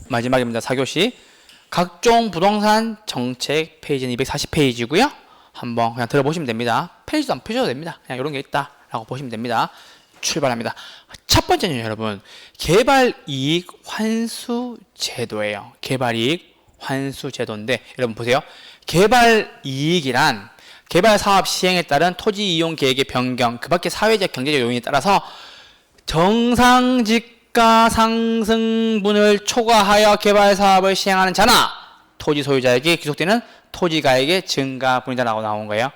마지막입니다. 4교시. 각종 부동산 정책 페이지는 240페이지고요. 한번 그냥 들어보시면 됩니다. 페이지도 안 펴셔도 됩니다. 그냥 이런 게 있다라고 보시면 됩니다. 출발합니다. 첫 번째는 여러분, 개발이익 환수 제도예요. 개발이익 환수 제도인데, 여러분 보세요. 개발이익이란 개발 사업 시행에 따른 토지 이용 계획의 변경, 그 밖에 사회적 경제적 요인에 따라서 정상지가 상승분을 초과하여 개발 사업을 시행하는 자나 토지 소유자에게 귀속되는 토지가액의 증가분이다라고 나온 거예요.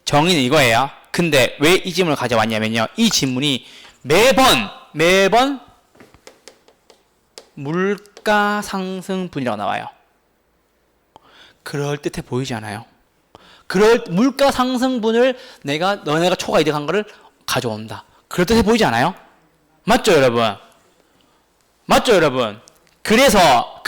정의는 이거예요. 근데 왜 이 질문을 가져왔냐면요, 이 질문이 매번 물가 상승분이라고 나와요. 그럴듯해 보이지 않아요? 물가 상승분을 너네가 초과 이득한 거를 가져온다. 그럴듯해 보이지 않아요? 맞죠, 여러분? 맞죠, 여러분? 그래서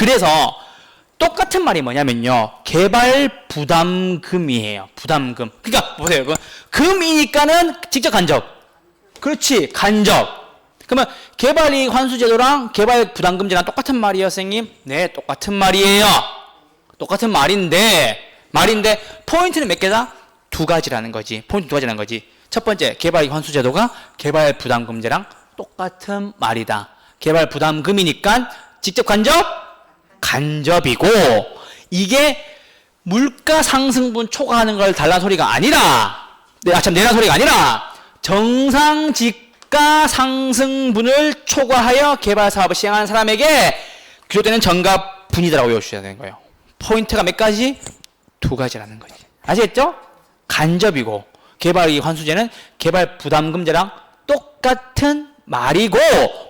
똑같은 말이 뭐냐면요, 개발 부담금이에요. 부담금. 그러니까 보세요. 금이니까는 직접 간접. 그렇지, 간접. 그러면 개발이익 환수제도랑 개발 부담금제랑 똑같은 말이에요, 선생님? 네, 똑같은 말이에요. 똑같은 말인데 포인트는 몇 개다? 두 가지라는 거지. 포인트 두 가지라는 거지. 첫 번째, 개발이익 환수제도가 개발 부담금제랑 똑같은 말이다. 개발 부담금이니까 직접 간접? 간접이고, 이게 물가 상승분 초과하는 걸 달라는 소리가 아니라, 내라는 소리가 아니라 정상지가 상승분을 초과하여 개발 사업을 시행하는 사람에게 귀속되는 정가분이다라고 외워주셔야 되는 거예요. 포인트가 몇 가지? 두 가지라는 거지. 아시겠죠? 간접이고, 개발이익 환수제는 개발 부담금제랑 똑같은 말이고,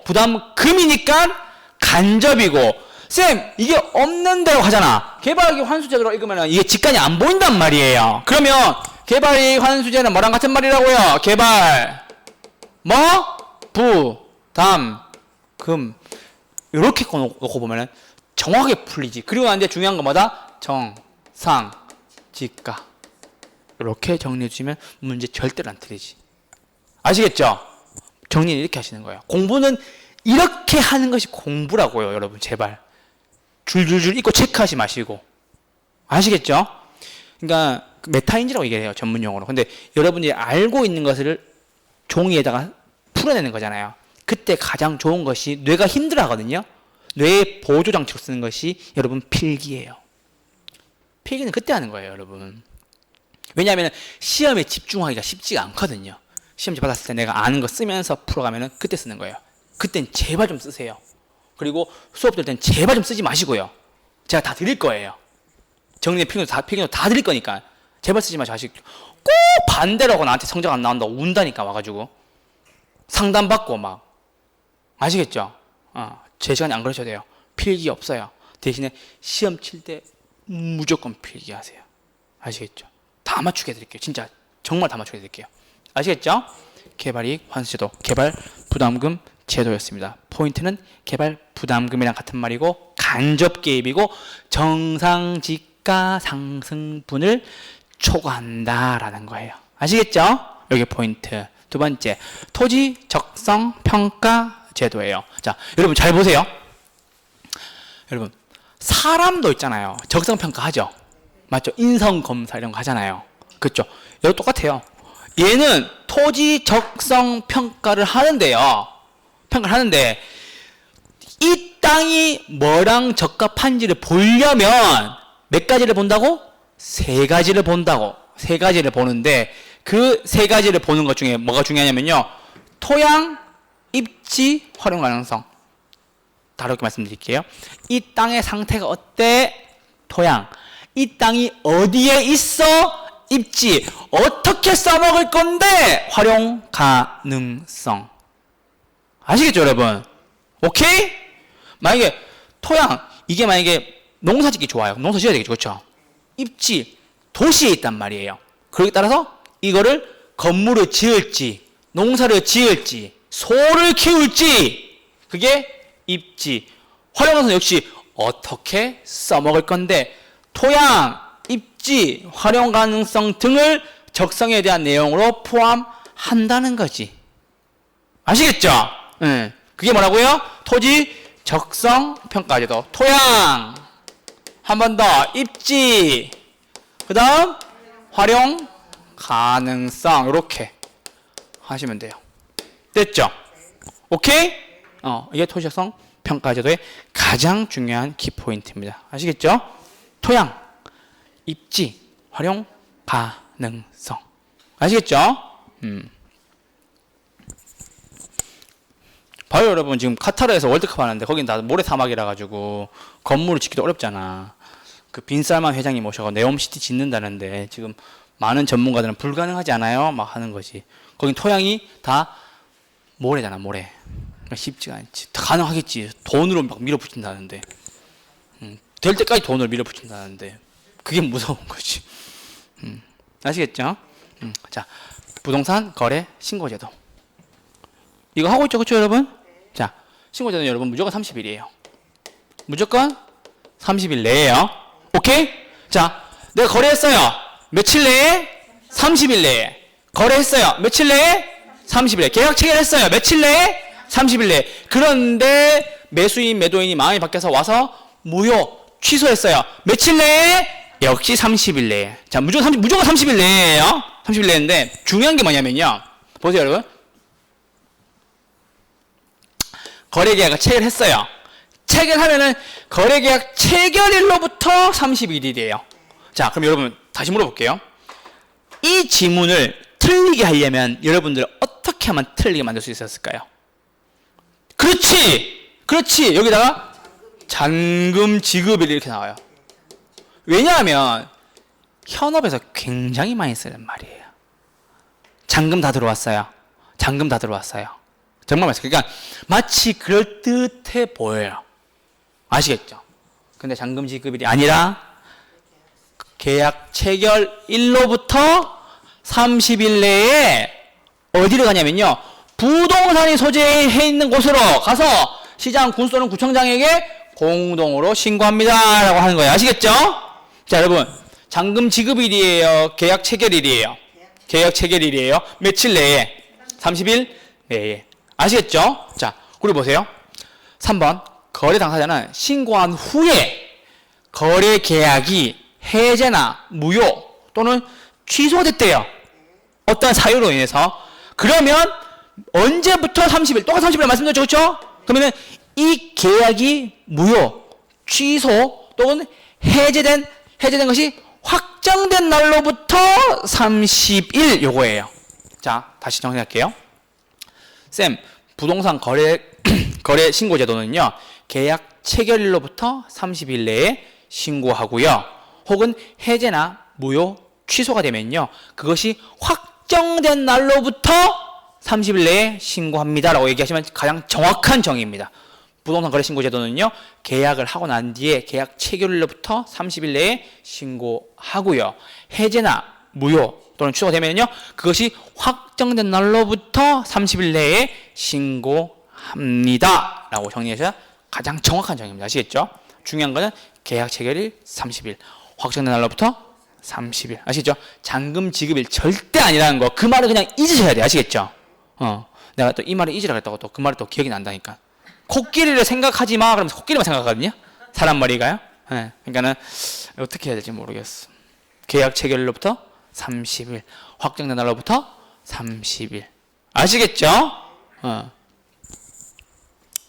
부담금이니까 간접이고. 쌤, 이게 없는데라고 하잖아. 개발이익 환수제도로 읽으면 이게 직관이 안 보인단 말이에요. 그러면 개발이익 환수제는 뭐랑 같은 말이라고요? 개발 부담금 이렇게 놓고 보면은 정확하게 풀리지. 그리고 난 이제 중요한 건 뭐다? 정상지가. 이렇게 정리해 주시면 문제 절대로 안 틀리지. 아시겠죠? 정리는 이렇게 하시는 거예요. 공부는 이렇게 하는 것이 공부라고요, 여러분. 제발 줄줄줄 읽고 체크하지 마시고. 아시겠죠? 그러니까 메타인지라고 얘기해요, 전문용어로. 근데 여러분이 알고 있는 것을 종이에다가 풀어내는 거잖아요. 그때 가장 좋은 것이, 뇌가 힘들어하거든요. 뇌의 보조장치로 쓰는 것이 여러분 필기예요. 필기는 그때 하는 거예요, 여러분. 왜냐하면 시험에 집중하기가 쉽지가 않거든요. 시험지 받았을 때 내가 아는 거 쓰면서 풀어가면 그때 쓰는 거예요. 그땐 제발 좀 쓰세요. 그리고 수업 들 땐 제발 좀 쓰지 마시고요. 제가 다 드릴 거예요. 정리의 필기도 다 드릴 거니까 제발 쓰지 마시고. 꼭 반대로 하고 나한테 성적 안 나온다고 운다니까 와가지고 상담받고 막. 아시겠죠? 제 시간에 안 그러셔도 돼요. 필기 없어요. 대신에 시험 칠 때 무조건 필기하세요. 아시겠죠? 다 맞추게 해드릴게요. 진짜 정말 다 맞추게 해드릴게요. 아시겠죠? 개발이익 환수제도, 개발 부담금 제도였습니다. 포인트는 개발 부담금이랑 같은 말이고, 간접 개입이고, 정상지가 상승분을 초과한다라는 거예요. 아시겠죠? 여기 포인트. 두 번째, 토지 적성 평가 제도예요. 자, 여러분 잘 보세요. 여러분, 사람도 있잖아요. 적성 평가 하죠. 맞죠? 인성 검사 이런 거 하잖아요. 그렇죠? 여기 똑같아요. 얘는 토지 적성 평가를 하는데요. 평가를 하는데, 이 땅이 뭐랑 적합한지를 보려면 몇 가지를 본다고? 세 가지를 본다고. 세 가지를 보는데, 그 세 가지를 보는 것 중에 뭐가 중요하냐면요, 토양, 입지, 활용 가능성. 다르게 말씀드릴게요. 이 땅의 상태가 어때? 토양. 이 땅이 어디에 있어? 입지. 어떻게 써먹을 건데? 활용 가능성. 아시겠죠, 여러분? 오케이? 만약에 토양, 이게 만약에 농사 짓기 좋아요. 농사 지어야 되겠죠, 그렇죠? 입지, 도시에 있단 말이에요. 그렇게 따라서 이거를 건물을 지을지, 농사를 지을지, 소를 키울지, 그게 입지. 활용 가능성 역시 어떻게 써먹을 건데, 토양, 입지, 활용 가능성 등을 적성에 대한 내용으로 포함한다는 거지. 아시겠죠? 그게 뭐라고요? 토지 적성 평가제도. 토양 한 번 더 입지, 그 다음 활용 가능성. 이렇게 하시면 돼요. 됐죠? 오케이? 이게 토지 적성 평가제도의 가장 중요한 키포인트입니다. 아시겠죠? 토양, 입지, 활용 가능성. 아시겠죠? 봐요, 여러분. 지금 카타르에서 월드컵 하는데 거긴 다 모래 사막이라 가지고 건물을 짓기도 어렵잖아. 그 빈살만 회장님 오셔서 네옴시티 짓는다는데 지금 많은 전문가들은 불가능하지 않아요? 막 하는 거지. 거긴 토양이 다 모래잖아, 모래. 그러니까 쉽지가 않지. 다 가능하겠지. 돈으로 막 밀어붙인다는데. 될 때까지 돈으로 밀어붙인다는데. 그게 무서운 거지. 아시겠죠? 자, 부동산 거래 신고제도. 이거 하고 있죠, 그렇죠, 여러분? 자, 신고제도는 여러분 무조건 30일이에요. 무조건 30일 내에요. 오케이? 자, 내가 거래했어요. 며칠 내에? 30일 내에. 거래했어요. 며칠 내에? 30일 내에. 계약 체결했어요. 며칠 내에? 30일 내에. 그런데 매수인, 매도인이 마음이 바뀌어서 와서 무효, 취소했어요. 며칠 내에? 역시 30일 내에. 자, 무조건 30일 내에요. 30일 내인데 중요한 게 뭐냐면요. 보세요, 여러분. 거래계약을 체결했어요. 체결하면은 거래계약 체결일로부터 30일이래요. 자, 그럼 여러분 다시 물어볼게요. 이 지문을 틀리게 하려면 여러분들 어떻게 하면 틀리게 만들 수 있었을까요? 그렇지. 여기다가 잔금 지급일 이렇게 나와요. 왜냐하면 현업에서 굉장히 많이 쓰는 말이에요. 잔금 다 들어왔어요. 정말 맛있어요. 그러니까 마치 그럴듯해 보여요. 아시겠죠? 근데 잔금 지급일이 아니라 계약 체결일로부터 30일 내에 어디를 가냐면요. 부동산이 소재해 있는 곳으로 가서 시장, 군 또는 구청장에게 공동으로 신고합니다. 라고 하는 거예요. 아시겠죠? 자, 여러분. 잔금 지급일이에요? 계약 체결일이에요? 계약 체결일이에요. 며칠 내에? 30일 내에. 아시겠죠? 자, 그리고 보세요. 3번. 거래 당사자는 신고한 후에 거래 계약이 해제나 무효 또는 취소됐대요. 어떤 사유로 인해서. 그러면 언제부터 30일? 똑같은 30일 말씀드렸죠? 그렇죠? 그러면은 이 계약이 무효, 취소 또는 해제된 것이 확정된 날로부터 30일 요거예요. 자, 다시 정리할게요. 쌤, 부동산 거래 신고 제도는요. 계약 체결일로부터 30일 내에 신고하고요. 혹은 해제나 무효, 취소가 되면요. 그것이 확정된 날로부터 30일 내에 신고합니다라고 얘기하시면 가장 정확한 정의입니다. 부동산 거래 신고 제도는요. 계약을 하고 난 뒤에 계약 체결일로부터 30일 내에 신고하고요. 해제나 무효 또는 취소가 되면요. 그것이 확정된 날로부터 30일 내에 신고합니다. 라고 정리해서 가장 정확한 정의입니다. 아시겠죠? 중요한 거는 계약 체결일 30일, 확정된 날로부터 30일. 아시겠죠? 잔금 지급일 절대 아니라는 거. 그 말을 그냥 잊으셔야 돼요. 아시겠죠? 내가 또 이 말을 잊으라고 했다고 또 그 말이 또 기억이 난다니까. 코끼리를 생각하지 마. 그러면서 코끼리만 생각하거든요. 사람 머리가요. 네. 그러니까는 어떻게 해야 될지 모르겠어. 계약 체결일로부터 30일, 확정된 날로부터 30일. 아시겠죠?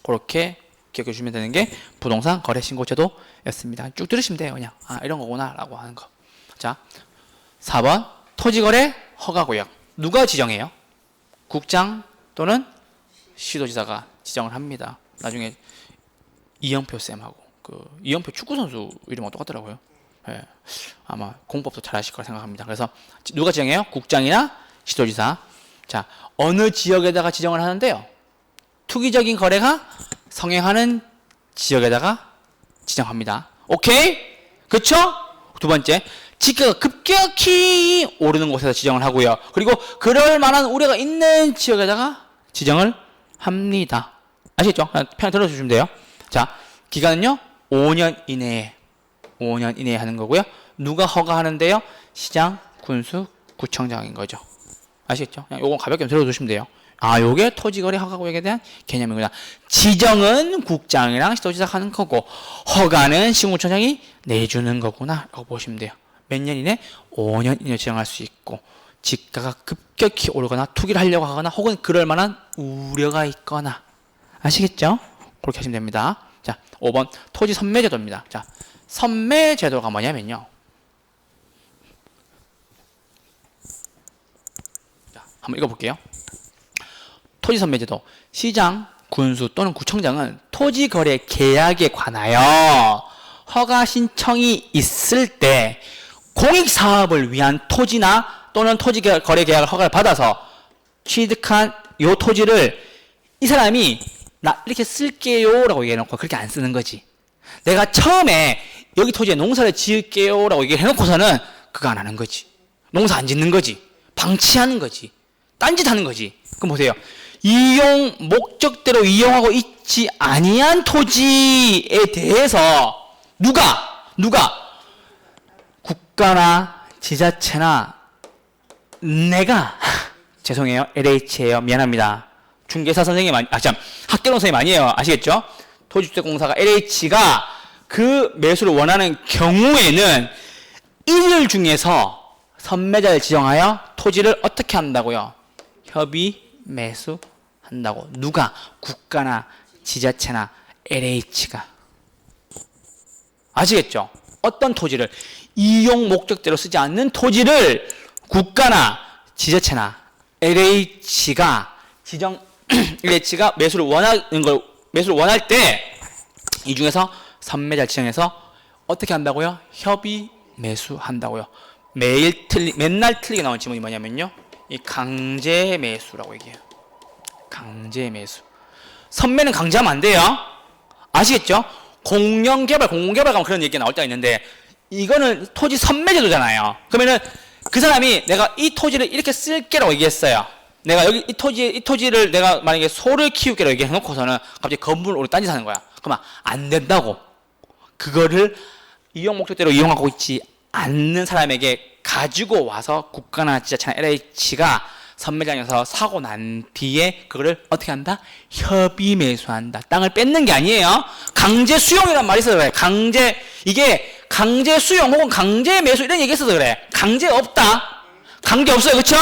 그렇게 기억해 주시면 되는 게 부동산 거래 신고 제도였습니다. 쭉 들으시면 돼요. 그냥 이런 거구나 라고 하는 거. 자, 4번 토지거래 허가구역. 누가 지정해요? 국장 또는 시도지사가 지정을 합니다. 나중에 이영표 쌤하고 이영표 축구 선수 이름하고 똑같더라고요. 네. 아마 공법도 잘 하실 거라 생각합니다. 그래서 누가 지정해요? 국장이나 시도지사. 자, 어느 지역에다가 지정을 하는데요. 투기적인 거래가 성행하는 지역에다가 지정합니다. 오케이? 그쵸? 두 번째, 지가가 급격히 오르는 곳에서 지정을 하고요. 그리고 그럴 만한 우려가 있는 지역에다가 지정을 합니다. 아시겠죠? 그냥 들어주시면 돼요. 자, 기간은요, 5년 이내에 하는 거고요. 누가 허가하는데요? 시장, 군수, 구청장인 거죠. 아시겠죠? 그냥 요거 가볍게 들어주시면 돼요. 요게 토지거래 허가구역에 대한 개념이구나. 지정은 국장이랑 시도지사가 하는 거고 허가는 시군구청장이 내주는 거구나 라고 보시면 돼요. 몇 년 이내? 5년 이내 지정할 수 있고 지가가 급격히 오르거나 투기를 하려고 하거나 혹은 그럴 만한 우려가 있거나 아시겠죠? 그렇게 하시면 됩니다. 자, 5번 토지 선매제도입니다. 자, 선매제도가 뭐냐면요. 자, 한번 읽어볼게요. 토지 선매제도. 시장, 군수 또는 구청장은 토지거래 계약에 관하여 허가 신청이 있을 때 공익사업을 위한 토지나 또는 토지거래 계약을 허가를 받아서 취득한 요 토지를 이 사람이 나 이렇게 쓸게요 라고 얘기해놓고 그렇게 안 쓰는 거지. 내가 처음에 여기 토지에 농사를 지을게요 라고 얘기해놓고서는 그거 안 하는 거지. 농사 안 짓는 거지. 방치하는 거지. 딴짓하는 거지. 그럼 보세요. 이용 목적대로 이용하고 있지 아니한 토지에 대해서 누가 국가나 지자체나 내가 죄송해요. LH예요. 미안합니다. 중개사 선생님 학개론 선생님 아니에요. 아시겠죠? 토지주택공사가 LH가 그 매수를 원하는 경우에는 이들 중에서 선매자를 지정하여 토지를 어떻게 한다고요? 협의 매수한다고. 누가? 국가나 지자체나 LH가. 아시겠죠? 어떤 토지를 이용 목적대로 쓰지 않는 토지를 국가나 지자체나 LH가 LH가 매수를 원할 때 이 중에서 선매자를 지정해서 어떻게 한다고요? 협의 매수한다고요. 맨날 틀리게 나온 지문이 뭐냐면요. 이 강제 매수라고 얘기해요. 강제 매수. 선매는 강제하면 안 돼요. 아시겠죠? 공영개발 가면 그런 얘기가 나올 때가 있는데 이거는 토지 선매제도잖아요. 그러면은 그 사람이 내가 이 토지를 이렇게 쓸게라고 얘기했어요. 내가 여기 이 토지를 내가 만약에 소를 키우게라고 얘기해놓고서는 갑자기 건물을 오래 딴짓하는 거야. 그러면 안 된다고. 그거를 이용 목적대로 이용하고 있지 않는 사람에게 가지고 와서 국가나 지자체나 LH가 선매장에서 사고 난 뒤에 그거를 어떻게 한다? 협의 매수한다. 땅을 뺏는 게 아니에요. 강제 수용이란 말이 있어서 그래. 이게 강제 수용 혹은 강제 매수 이런 얘기 있어서 그래. 강제 없다. 강제 없어요. 그쵸?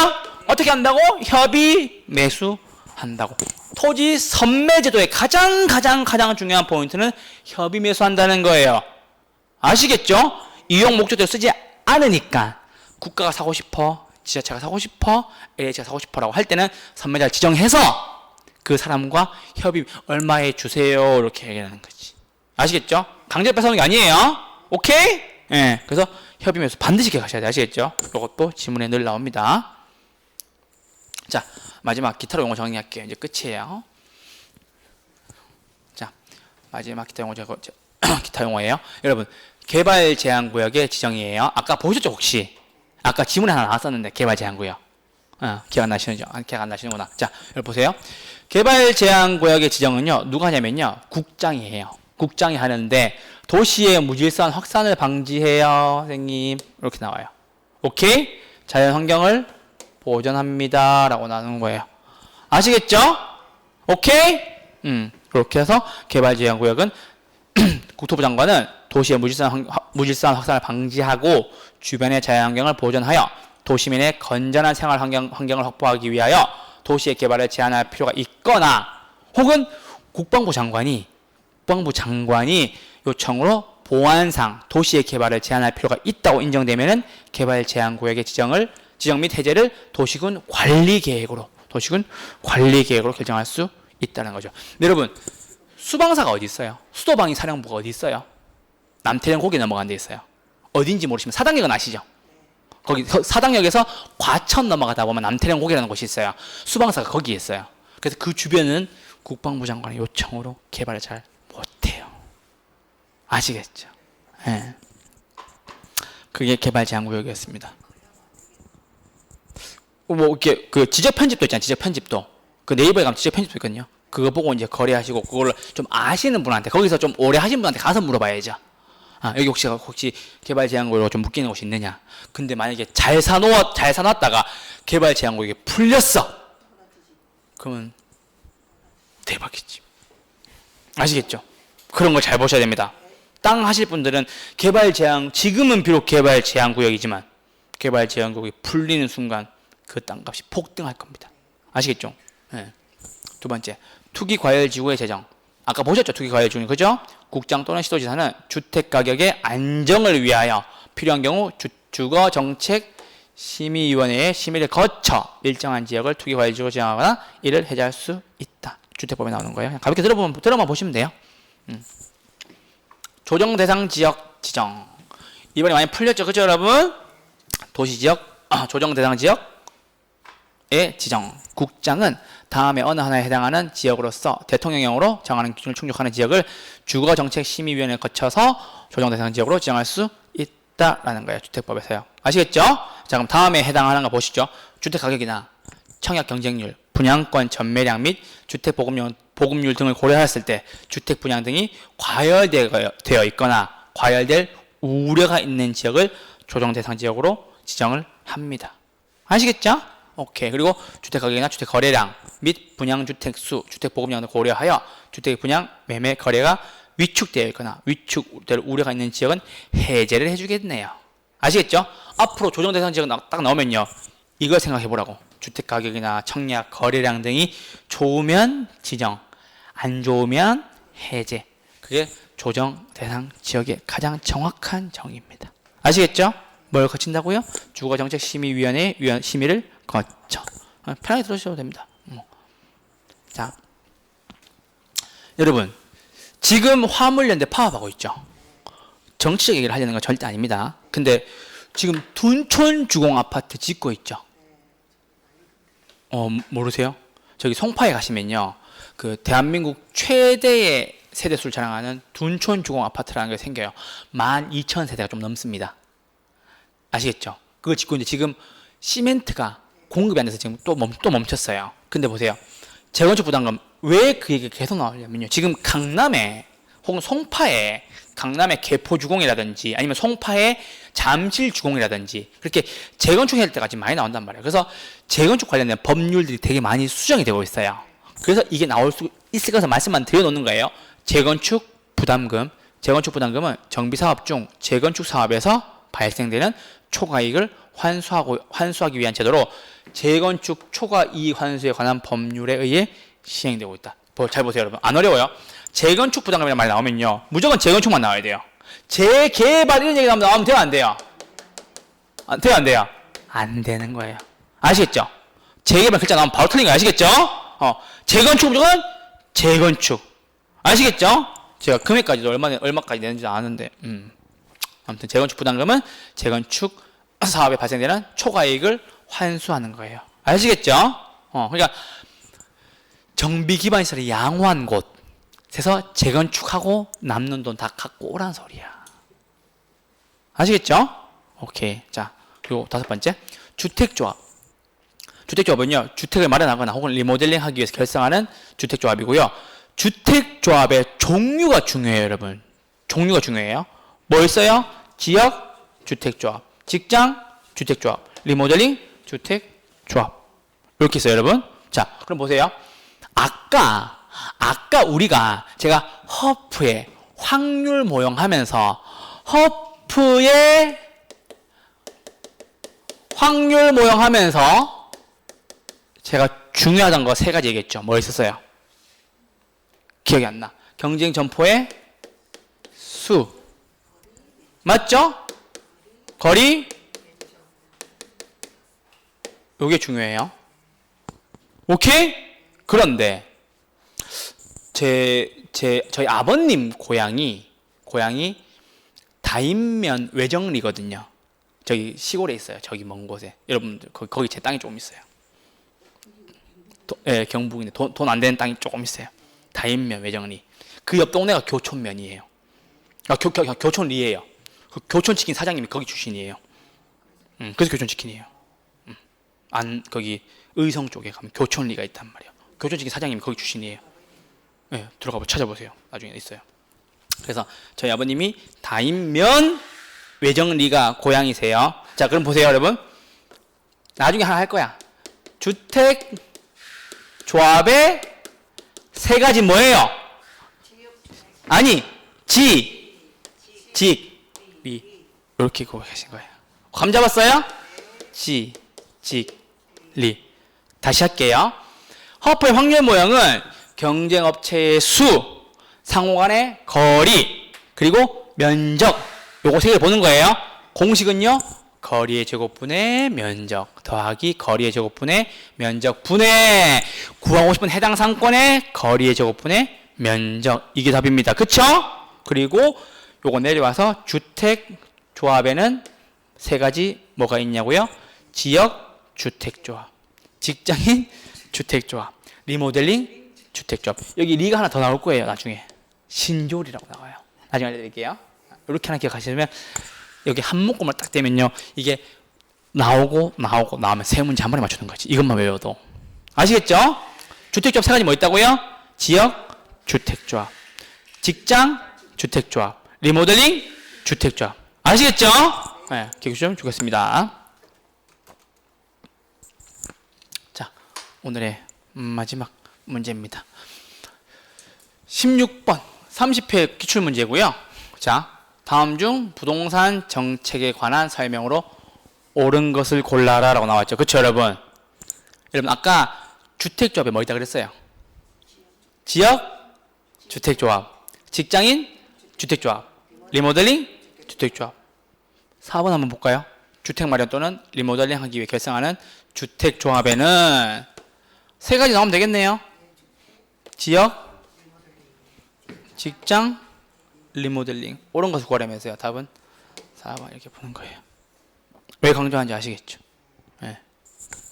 어떻게 한다고? 협의 매수한다고. 토지 선매제도의 가장 중요한 포인트는 협의 매수한다는 거예요. 아시겠죠? 이용 목적대로 쓰지 않으니까 국가가 사고 싶어, 지자체가 사고 싶어, LH가 사고 싶어라고 할 때는 선매자를 지정해서 그 사람과 협의 얼마에 주세요 이렇게 얘기하는 거지. 아시겠죠? 강제 뺏어오는 게 아니에요. 오케이? 예. 그래서 협의 매수 반드시 기억하셔야 돼. 아시겠죠? 이것도 지문에 늘 나옵니다. 자, 마지막 기타로 용어 정리할게요. 이제 끝이에요. 자, 마지막 기타 용어예요. 여러분, 개발 제한 구역의 지정이에요. 아까 보셨죠, 혹시? 아까 지문에 하나 나왔었는데 개발 제한 구역. 기억 안 나시는죠? 기억 안 나시는구나. 자, 여러분 보세요. 개발 제한 구역의 지정은요. 누가 하냐면요. 국장이 해요. 국장이 하는데 도시의 무질서한 확산을 방지해요. 선생님. 이렇게 나와요. 오케이? 자연 환경을 보존합니다. 라고 나누는 거예요. 아시겠죠? 오케이? 그렇게 해서 개발 제한 구역은 국토부 장관은 도시의 무질서한 확산을 방지하고 주변의 자연환경을 보존하여 도시민의 건전한 생활 환경을 확보하기 위하여 도시의 개발을 제한할 필요가 있거나 혹은 국방부 장관이 요청으로 보안상 도시의 개발을 제한할 필요가 있다고 인정되면은 개발 제한 구역의 지정 및 해제를 도시군 관리 계획으로 결정할 수 있다는 거죠. 여러분, 수방사가 어디 있어요? 수도방위 사령부가 어디 있어요? 남태령 고개 넘어간 데 있어요. 어딘지 모르시면 사당역은 아시죠? 거기 사당역에서 과천 넘어가다 보면 남태령 고개라는 곳이 있어요. 수방사가 거기에 있어요. 그래서 그 주변은 국방부 장관의 요청으로 개발을 잘 못해요. 아시겠죠? 네. 그게 개발 제한 구역이었습니다. 뭐 이렇게 그 지적 편집도 있잖아요. 지적 편집도 그 네이버에 가면 지적 편집도 있거든요. 그거 보고 이제 거래하시고 그걸 좀 아시는 분한테 거기서 좀 오래 하신 분한테 가서 물어봐야죠. 여기 혹시 개발 제한구역으로 좀 묶이는 곳이 있느냐? 근데 만약에 잘 사놨다가 개발 제한구역이 풀렸어. 그러면 대박이지. 아시겠죠? 그런 걸 잘 보셔야 됩니다. 땅 하실 분들은 개발 제한, 지금은 비록 개발 제한 구역이지만 개발 제한 구역이 풀리는 순간 그 땅값이 폭등할 겁니다. 아시겠죠? 네. 두 번째, 투기 과열 지구의 제정. 아까 보셨죠? 투기 과열 지구, 그죠? 국장 또는 시도지사는 주택 가격의 안정을 위하여 필요한 경우 주거 정책 심의위원회의 심의를 거쳐 일정한 지역을 투기 과열 지구로 지정하거나 이를 해제할 수 있다. 주택법에 나오는 거예요. 가볍게 들어만 보시면 돼요. 조정 대상 지역 지정. 이번에 많이 풀렸죠, 그죠, 여러분? 도시 지역, 조정 대상 지역의 지정. 국장은 다음에 어느 하나에 해당하는 지역으로서 대통령령으로 정하는 기준을 충족하는 지역을 주거정책심의위원회를 거쳐서 조정 대상 지역으로 지정할 수 있다라는 거예요. 주택법에서요. 아시겠죠? 자, 그럼 다음에 해당하는 거 보시죠. 주택 가격이나 청약 경쟁률, 분양권 전매량 및 주택 보급률 등을 고려했을 때 주택 분양 등이 과열되어 있거나 과열될 우려가 있는 지역을 조정 대상 지역으로 지정을 합니다. 아시겠죠? 오케이. 그리고 주택 가격이나 주택 거래량 및 분양 주택 수, 주택 보급량을 고려하여 주택 분양 매매 거래가 위축되어 있거나 위축될 우려가 있는 지역은 해제를 해주겠네요. 아시겠죠? 앞으로 조정 대상 지역 딱 나오면요, 이걸 생각해 보라고. 주택 가격이나 청약 거래량 등이 좋으면 지정, 안 좋으면 해제. 그게 조정 대상 지역의 가장 정확한 정의입니다. 아시겠죠? 뭘 거친다고요? 주거정책심의위원회의 심의를 거쳐. 편하게 들으셔도 됩니다. 자, 여러분, 지금 화물연대 파업하고 있죠. 정치적 얘기를 하려는 건 절대 아닙니다. 근데 지금 둔촌 주공 아파트 짓고 있죠. 모르세요? 저기 송파에 가시면요, 그 대한민국 최대의 세대수를 자랑하는 둔촌 주공 아파트라는 게 생겨요. 12,000세대가 좀 넘습니다. 아시겠죠? 그걸 짓고 있는데 지금 시멘트가 공급이 안 돼서 지금 또 멈췄어요. 근데 보세요. 재건축 부담금, 왜 그 얘기가 계속 나오냐면요, 지금 강남에 혹은 송파에, 강남의 개포주공이라든지 아니면 송파의 잠실주공이라든지 그렇게 재건축할 때가 지금 많이 나온단 말이에요. 그래서 재건축 관련된 법률들이 되게 많이 수정이 되고 있어요. 그래서 이게 나올 수 있을 것을 말씀만 드려놓는 거예요. 재건축 부담금은 정비사업 중 재건축 사업에서 발생되는 초과이익을 환수하기 위한 제도로 재건축 초과이익 환수에 관한 법률에 의해 시행되고 있다. 잘 보세요, 여러분. 안 어려워요. 재건축 부담금이라는 말이 나오면요, 무조건 재건축만 나와야 돼요. 재개발 이런 얘기가 나오면 돼요, 안 돼요? 돼요, 안 돼요? 안 되는 거예요. 아시겠죠? 재개발 글자 나오면 바로 틀린 거 아시겠죠? 재건축 무조건 재건축. 아시겠죠? 제가 금액까지도 얼마까지 내는지 아는데, 아무튼 재건축 부담금은 재건축 사업에 발생되는 초과이익을 환수하는 거예요. 아시겠죠? 그러니까 정비 기반 시설이 양호한 곳에서 재건축하고 남는 돈 다 갖고 오란 소리야. 아시겠죠? 오케이. 자, 그리고 다섯 번째, 주택조합. 주택조합은요, 주택을 마련하거나 혹은 리모델링 하기 위해서 결성하는 주택조합이고요. 주택조합의 종류가 중요해요, 여러분. 종류가 중요해요. 뭐 있어요? 지역 주택조합, 직장 주택조합, 리모델링 주택조합. 이렇게 있어요, 여러분. 자, 그럼 보세요. 아까 제가 허프의 확률 모형하면서 허프의 확률 모형하면서 제가 중요하던 거 세 가지 얘기했죠. 뭐 있었어요? 기억이 안 나. 경쟁 점포의 수. 맞죠? 거리. 요게 중요해요. 오케이? 그런데 저희 아버님 고향이 다인면 외정리거든요. 저기 시골에 있어요. 저기 먼 곳에. 여러분들 거기 제 땅이 조금 있어요. 예, 경북인데 돈 안 되는 땅이 조금 있어요. 다인면 외정리. 그 옆 동네가 교촌면이에요. 교촌리예요. 그 교촌치킨 사장님이 거기 출신이에요. 그래서 교촌치킨이에요. 거기 의성 쪽에 가면 교촌리가 있단 말이에요. 교촌치킨 사장님이 거기 출신이에요. 네, 들어가서 찾아보세요. 나중에 있어요. 그래서 저희 아버님이 다인면 외정리가 고향이세요. 자, 그럼 보세요, 여러분. 나중에 하나 할 거야. 조합의 세 가지 뭐예요? 아니, 지, 직, 리. 이렇게 고백하신 거예요. 감 잡았어요? 지, 직, 리. 다시 할게요. 허프의 확률 모형은 경쟁업체의 수, 상호 간의 거리, 그리고 면적. 요거 세 개를 보는 거예요. 공식은요. 거리의 제곱분의 면적 더하기 거리의 제곱분의 면적 분의 구하고 싶은 해당 상권의 거리의 제곱분의 면적. 이게 답입니다. 그쵸? 그리고 요거 내려와서 주택 조합에는 세 가지 뭐가 있냐고요? 지역 주택조합, 직장인 주택조합, 리모델링 주택조합. 여기 리가 하나 더 나올 거예요. 나중에 신조리라고 나와요. 나중에 알려드릴게요. 이렇게 하나 기억하시면 여기 한 묶음을 딱 대면요, 이게 나오면 세 문제 한 번에 맞추는 거지. 이것만 외워도. 아시겠죠? 주택조합 세 가지 뭐 있다고요? 지역 주택조합, 직장 주택조합, 리모델링 주택조합. 아시겠죠? 네, 기억 좀 주겠습니다. 자, 오늘의 마지막 문제입니다. 16번 30회 기출문제고요. 자, 다음 중 부동산 정책에 관한 설명으로 옳은 것을 골라라 라고 나왔죠. 그렇죠, 여러분? 여러분, 아까 주택조합에 뭐 있다 그랬어요? 지역 주택조합, 직장인 주택조합, 리모델링 주택조합. 4번 한번 볼까요? 주택 마련 또는 리모델링 하기 위해 결성하는 주택조합에는 세 가지 나오면 되겠네요. 지역, 직장, 리모델링. 옳은 것을 구하려면서요. 답은 4번 이렇게 보는 거예요. 왜 강조하는지 아시겠죠? 네.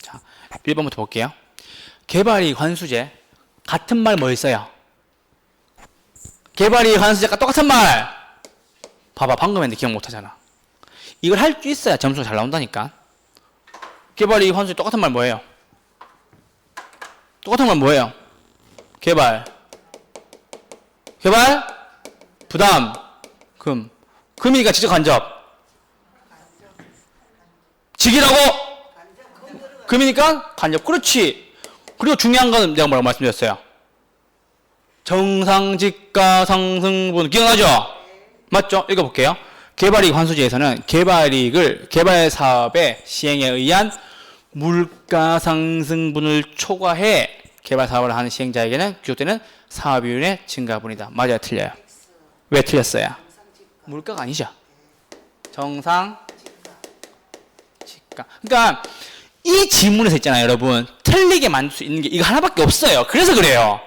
자, 1번부터 볼게요. 개발이익 환수제. 같은 말 뭐 있어요? 개발이익 환수제가 똑같은 말. 봐봐, 방금 했는데 기억 못하잖아. 이걸 할 수 있어야 점수가 잘 나온다니까. 개발이익 환수제 똑같은 말 뭐예요? 똑같은 말 뭐예요? 개발, 부담, 금이니까 지적 간접. 직이라고? 금이니까 간접. 그렇지. 그리고 중요한 건 내가 뭐라고 말씀드렸어요? 정상지가 상승분. 기억나죠? 맞죠? 읽어볼게요. 개발이익 환수제에서는 개발 사업의 시행에 의한 물가 상승분을 초과해 개발 사업을 하는 시행자에게는 규정되는 사업이윤의 증가분이다. 맞아요, 틀려요? 왜 틀렸어요? 물가가 아니죠. 정상 지가. 그러니까 이 지문에서 있잖아요, 여러분. 틀리게 만들 수 있는 게 이거 하나밖에 없어요. 그래서 그래요.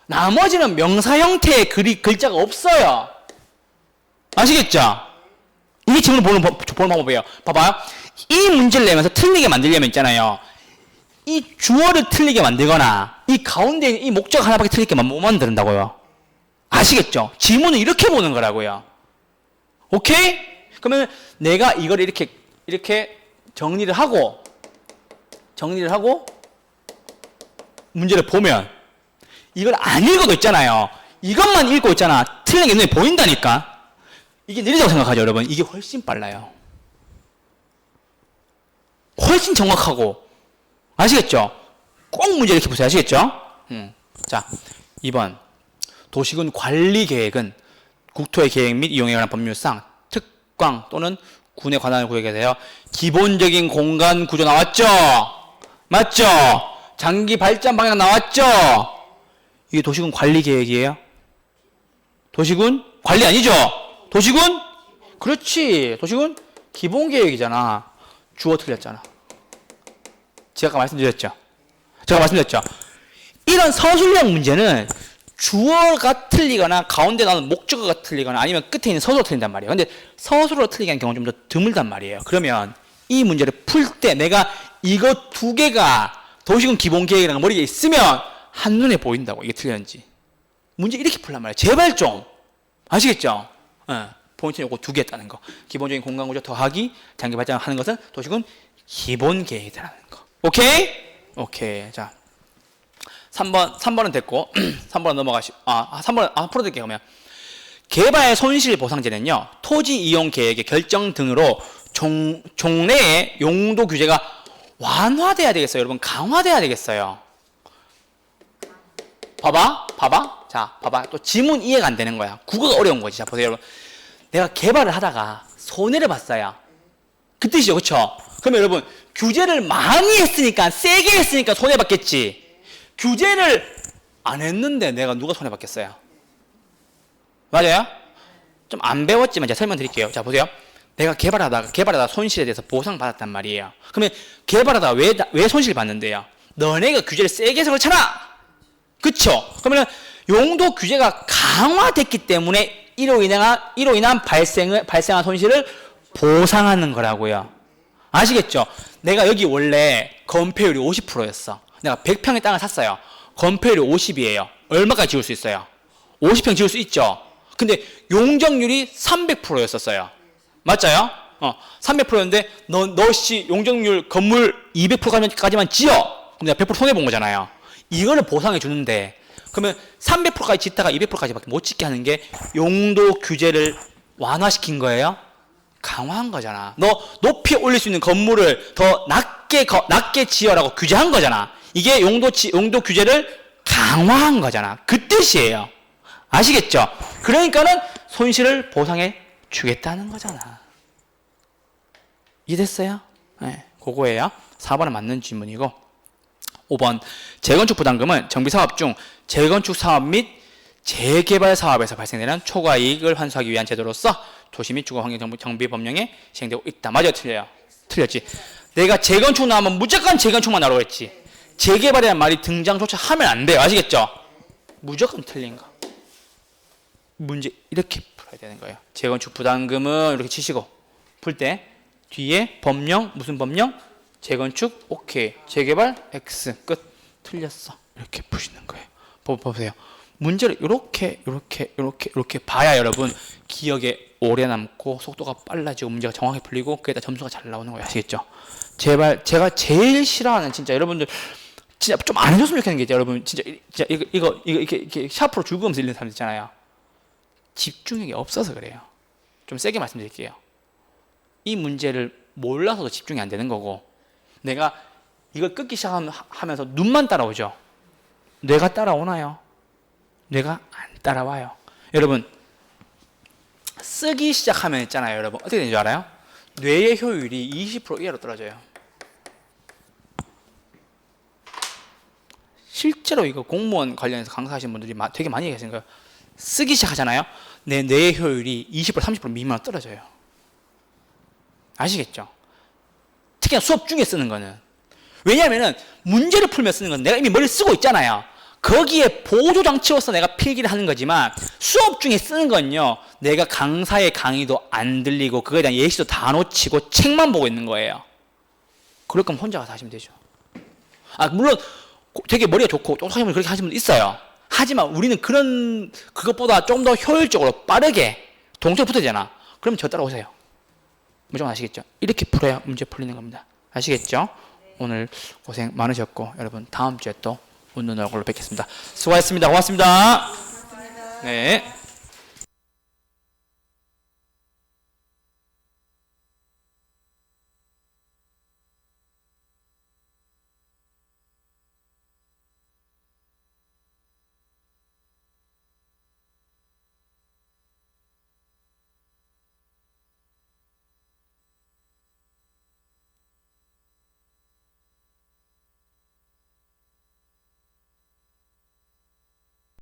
나머지는 명사 형태의 글자가 없어요. 아시겠죠? 이게 지문을 보는 방법이에요. 봐봐요. 이 문제를 내면서 틀리게 만들려면 있잖아요. 이 주어를 틀리게 만들거나 이 가운데 있는 이 목적 하나밖에 틀리게 못 만든다고요. 아시겠죠? 지문은 이렇게 보는 거라고요. 오케이? 그러면 내가 이걸 이렇게 정리를 하고 문제를 보면 이걸 안 읽어도 있잖아요. 이것만 읽고 있잖아. 틀린 게 눈에 보인다니까. 이게 느리다고 생각하죠, 여러분. 이게 훨씬 빨라요. 훨씬 정확하고. 아시겠죠? 꼭 문제 이렇게 보세요. 아시겠죠? 자, 2번. 도시군 관리 계획은 국토의 계획 및 이용에 관한 법률상 특광 또는 군의 관할 구역에 대하여 기본적인 공간 구조 나왔죠? 맞죠? 장기 발전 방향 나왔죠? 이게 도시군 관리 계획이에요? 도시군 관리 아니죠? 도시군? 그렇지. 도시군 기본 계획이잖아. 주어 틀렸잖아. 제가 말씀드렸죠? 이런 서술형 문제는 주어가 틀리거나 가운데 나오는 목적어가 틀리거나 아니면 끝에 있는 서술어가 틀린단 말이에요. 근데 서술어가 틀리게 하는 경우는 좀 더 드물단 말이에요. 그러면 이 문제를 풀 때 내가 이거 두 개가 도시군 기본 계획이라는 머리에 있으면 한눈에 보인다고, 이게 틀렸는지. 문제 이렇게 풀란 말이에요. 제발 좀. 아시겠죠? 포인트는 요거 두 개 했다는 거. 기본적인 공간 구조 더하기 장기 발전하는 것은 도시군 기본 계획이라는 거. 오케이? 오케이. 자, 3번은 됐고 3번은 넘어가시고 3번 풀어드릴게요. 그러면 개발 손실 보상제는요, 토지 이용 계획의 결정 등으로 종래의 용도 규제가 완화돼야 되겠어요? 여러분, 강화돼야 되겠어요? 봐봐. 자, 봐봐. 또 지문 이해가 안 되는 거야. 국어가 어려운 거지. 자, 보세요, 여러분. 내가 개발을 하다가 손해를 봤어요. 그 뜻이죠, 그쵸? 그러면 여러분, 규제를 많이 했으니까, 세게 했으니까 손해봤겠지. 규제를 안 했는데 내가 누가 손해봤겠어요? 맞아요? 좀 안 배웠지만 제가 설명드릴게요. 자, 보세요. 내가 개발하다가 손실에 대해서 보상받았단 말이에요. 그러면 개발하다가 왜 손실 받는데요? 너네가 규제를 세게 해서 그렇잖아! 그쵸? 그러면 용도 규제가 강화됐기 때문에 이로 인한 발생한 손실을 보상하는 거라고요. 아시겠죠? 내가 여기 원래 건폐율이 50%였어. 내가 100평의 땅을 샀어요. 건폐율이 50이에요. 얼마까지 지을 수 있어요? 50평 지을 수 있죠? 근데 용적률이 300%였었어요. 맞아요? 300%였는데 너씨 용적률 건물 200%까지만 지어. 그럼 내가 100% 손해본 거잖아요. 이거를 보상해 주는데 그러면 300%까지 짓다가 200%까지밖에 못 짓게 하는 게 용도 규제를 완화시킨 거예요? 강화한 거잖아. 너 높이 올릴 수 있는 건물을 더 낮게 지어라고 규제한 거잖아. 이게 용도 규제를 강화한 거잖아. 그 뜻이에요. 아시겠죠? 그러니까는 손실을 보상해 주겠다는 거잖아. 이해됐어요? 네, 그거예요. 4번은 맞는 질문이고 5번 재건축 부담금은 정비사업 중 재건축 사업 및 재개발 사업에서 발생되는 초과 이익을 환수하기 위한 제도로서 도시 및 주거환경정비 법령에 시행되고 있다. 맞아요? 틀려요? 틀렸지. 내가 재건축 나오면 무조건 재건축만 나오라고 했지. 재개발이라는 말이 등장조차 하면 안 돼요. 아시겠죠? 무조건 틀린 거. 문제 이렇게 풀어야 되는 거예요. 재건축 부담금은 이렇게 치시고 풀 때 뒤에 법령 무슨 법령? 재건축 오케이. 재개발 X 끝. 틀렸어. 이렇게 푸시는 거예요. 보세요. 문제를 이렇게 봐야 여러분 기억에 오래 남고 속도가 빨라지고 문제가 정확히 풀리고 그게 다 점수가 잘 나오는 거예요. 아시겠죠? 제가 제일 싫어하는 진짜 여러분들 진짜 좀 안 해줬으면 좋겠는 게 있죠. 여러분 진짜 이거 이렇게 샤프로 줄그으면서 읽는 사람 있잖아요. 집중력이 없어서 그래요. 좀 세게 말씀드릴게요. 이 문제를 몰라서도 집중이 안 되는 거고 내가 이걸 끊기 시작하면서 눈만 따라오죠. 뇌가 따라오나요? 뇌가 안 따라와요. 여러분 쓰기 시작하면 있잖아요. 여러분 어떻게 되는 줄 알아요? 뇌의 효율이 20% 이하로 떨어져요. 실제로 이거 공무원 관련해서 강사하시는 분들이 되게 많이 계신 거예요. 쓰기 시작하잖아요. 내 뇌의 효율이 20% 30% 미만으로 떨어져요. 아시겠죠? 특히나 수업 중에 쓰는 거는. 왜냐하면 문제를 풀며 쓰는 건 내가 이미 머리를 쓰고 있잖아요. 거기에 보조장치로서 내가 필기를 하는 거지만 수업 중에 쓰는 건요. 내가 강사의 강의도 안 들리고 그거에 대한 예시도 다 놓치고 책만 보고 있는 거예요. 그럴 거면 혼자 가서 하시면 되죠. 물론 되게 머리가 좋고 똑똑하신 분이 그렇게 하시는 분도 있어요. 하지만 우리는 그것보다 좀 더 효율적으로 빠르게 동시에 붙어야 되잖아. 그럼 저 따라오세요. 무조건 아시겠죠? 이렇게 풀어야 문제 풀리는 겁니다. 아시겠죠? 오늘 고생 많으셨고 여러분 다음 주에 또 웃는 얼굴로 뵙겠습니다. 수고하셨습니다. 고맙습니다. 네.